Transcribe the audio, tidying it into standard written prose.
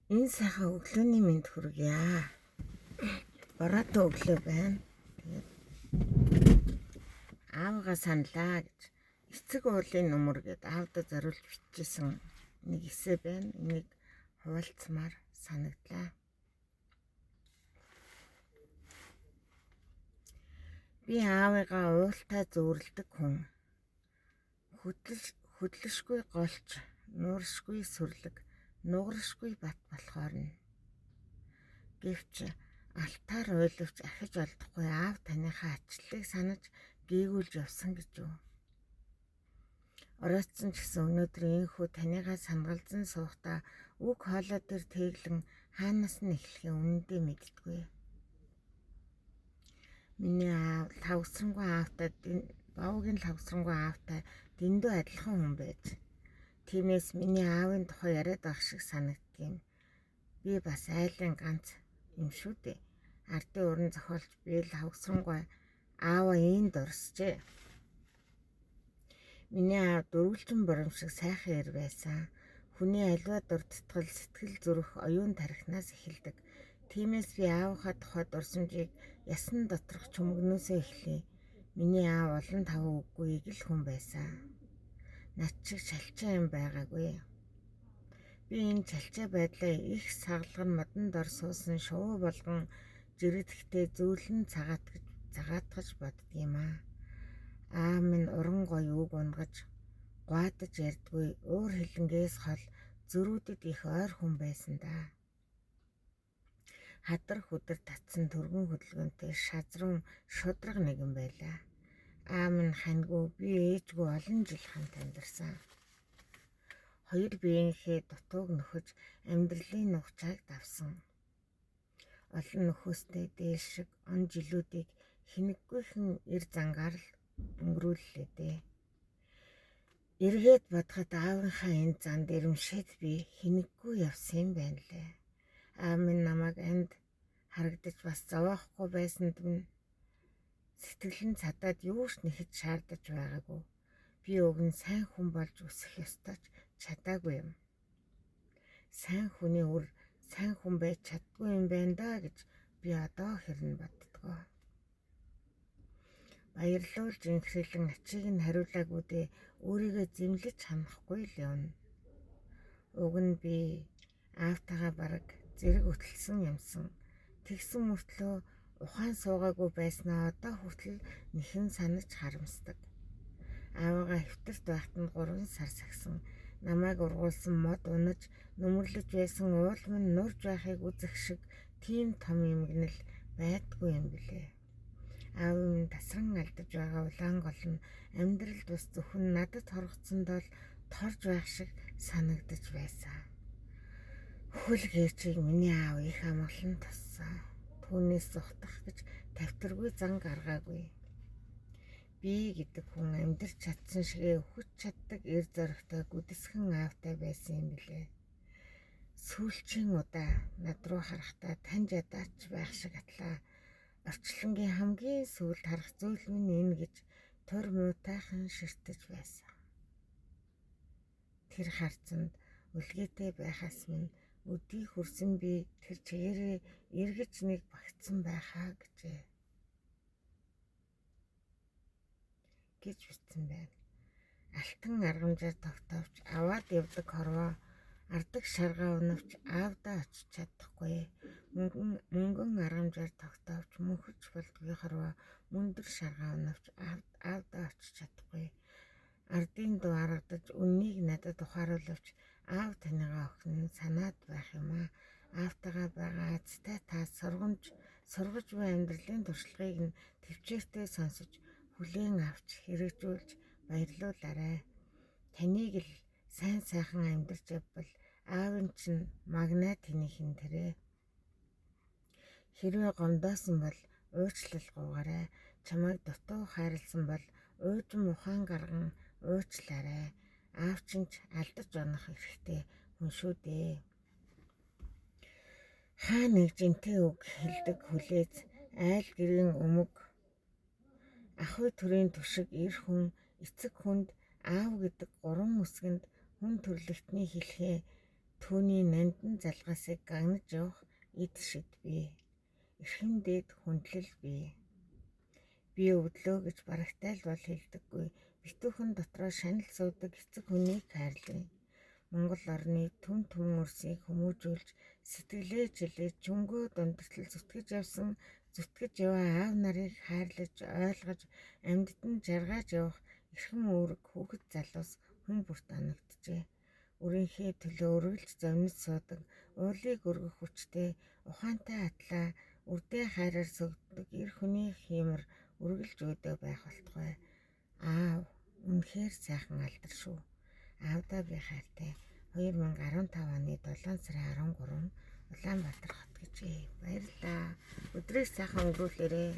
Энэ сайхан өглөөний мэнд хүргье. Бороотой өглөө байна. Тэгээд аавгаа саналаа гэж эцэг уулын нөмөр гээд аавда зориулж бичижсэн нэг эссе байна. Энийг хуваалцмаар санагдлаа. Би аавыгаа уултаа зөөрлөдөг хүн. Хөдлөшгүй голч, нууршгүй сүрлэг, нугаршгүй бат болохоор нь. Гэвч алтаар ойловч ахиж олдохгүй аав таныхаа ачлалыг санаж гээгүүлж явсан гэж юу. Оройтсон ч гэсэн өнөөдөр энэхүү таныгаа сангалзан суухдаа үг хоолой дээр тэглэн хаанаас нь эхлэхээ үнэндээ мэддэггүй. Миний аав лавсрангуй аавтай бавгийн лавсрангуй аавтай дэндүү адилхан хүн байж. Тиймээс миний аавын тухай яриад байх шиг санагддгийм. Би бас айлын ганц юм шүү дээ. Ардын уран зохиолч би лавсрангуй аава энд дурсжээ. Миний аав дөрвөлжин боромшиг сайхан ир байсан. Хүний аливаа дурдтгал сэтгэл зүрх оюун тархинаас эхэлдэг. Тиймээс би аавынхаа тухай дурсамжийг ясан доторх чөмгнөөсөө эхлэе. Миний аав олон таван үгүй игэл хүн байсан. Над шиг шалчаа юм байгаагүй. Би энэ шалчаа байдлаа их сагалган модон дор суусан шувуу болгон жирэдэхтэй зөөлөн цагаатгаж боддгийм аа. Аав минь уран гоё үг унгаж гуадаж ярьдгүй уур хилэнгээс хол зөрүүдэд их ойр хүн байсан да. Хадар хүдэр татсан түргэн хөдөлгөөнтэй шазрун шудраг нэгэн байлаа. Аав минь ханьгүй би ээжгүй олон жил хамт амьдарсан. Хоёр биеийнхээ дутууг нөхөж амьдралын нухчааг давсан. Олон нөхөстэй дээлшиг он жилүүдийг хинэггүйхэн эр зангаар л өнгөрүүллээ дээ. Эргээд бодоход аавынхаа энэ занд ирэмшээд би хинэггүй явсан юм байна лээ. Аав минь намайг энд харагдаж бас зовоохгүй байсанд минь сэтгэл нь цадаад юу ч нэхэд шаардаж байгаагүй. Би уг нь сайн хүн болж өсөх ёстой ч чадаагүй юм. Сайн хүний үр сайн хүн байж чаддгүй юм байна да гэж би одоо хэрнэ боддгоо. Баярлуулж инхрэлэн ачийг нь хариулаагүй дээ өөрийгөө зэмлэж ханахгүй л явна. Уг нь би аавтайгаа бараг зэрэг өтөлсөн юмсан. Тэгсэн мөртлөө ухаан суугаагүй байснаа одоо хүртэл нэхэн санаж харамсдаг. Аавыгаа хэвтэрт байхад нь 3 сар сагсан. Намайг ургуулсан мод унаж нүмерлэж байсан уул минь нурж байхыг үзэх шиг тийм том юмгнэл байдгүй юм билээ. Аав минь тасран алдаж байгаа улаан гол нь амьдралд бас зөвхөн надад хоргоцсонд бол торж байх шиг санагдаж байсан. Хүлгээчийг миний аав их амгалан тассан. Түүнээс зугтах гэж тавтаргүй зан гаргаагүй. Би гэдэг хүн амьдарч чадсан шигээ хүч чаддаг эр зоригтой гүдэсхэн аавтай байсан юм билээ. Сүүлчийн удаа над руу харахтаа таньж ядаач байх шиг атлаа. Орчлонгийн хамгийн сүүлд харах зүйл минь энэ гэж тур муутайхан ширтэж байсан. Тэр харцанд үлгээтэй байхаас минь өдий хүрсэн би тэр чигээрээ эргэж нэг багтсан байхаа гэжээ. Гэж бичсэн байна. Алтан аргамжаар тогтоовч аваад явдаг хорвоо ардаг шаргаа унавч аавдаа очиж чадахгүй. Мөнгөн аргамжаар тогтоовч мөнхөж болдгүй хорвоо мөндөр шаргаа унавч аавдаа очиж чадахгүй. Ардын дуу аргадаж үннийг надад ухааруулвч аав таныгаа охин санаад байх юм аа. Аавтайгаа байгаа азтай та сургаж буй амьдралын туршлагыг нь төвчээртэй сонсож хүлээн авч хэрэгжүүлж баярлуулаарай. Таныг л сайн сайхан амьдарч явбал аавын чинь магнат тэнийхэн тэрэ. Хэрвээ гомдоосон бол уучлалгүйгаарай. Чамайг дутуу хайрлсан бол уужим ухаан гарган уучлаарай. Аав чинь ч алдаж онох эрхтэй хүн шүү дээ. Хаа нэг жинтэй үг хэлдэг хүлээж айл гэрийн өмг ахуй төрийн түшиг эр хүн эцэг хүнд аав гэдэг 3 үсгэнд хүн төрлөختний хэлхээ Түүний нандин залгаасыг гагнаж явах эд шид бий. Эрхэмдээд хүндлэл бий. Би өвдлөө гэж барагтайлбал хэлдэггүй. Битүүхэн дотроо шанал суудаг эцэг хүнийг хайрлая. Монгол орны түн өрсийг хүмүүжүүлж сэтгэлээ жилээж чөнгөө дундартал зүтгэж яваа аав нарыг хайрлаж ойлгож амьдад нь жаргаж явах эрхэм үүрэг хүүхэд залуус хүн бүрт оногджээ. Үрийнхээ төлөө үргэлж зовниж суудаг, уулыг өргөх хүчтэй, ухаантай атлаа, үрдээ хайраар сөгддөг эр хүний хиймэр үргэлж өөдөө байх болтугай. Аав үнэхээр сайхан алдар шүү. Аавдаа би хайртай. 2015 оны 7 сарын 13 Улаанбаатар хот гэжээ. Баярлалаа. Өдрийг сайхан өнгөрүүлээрэй.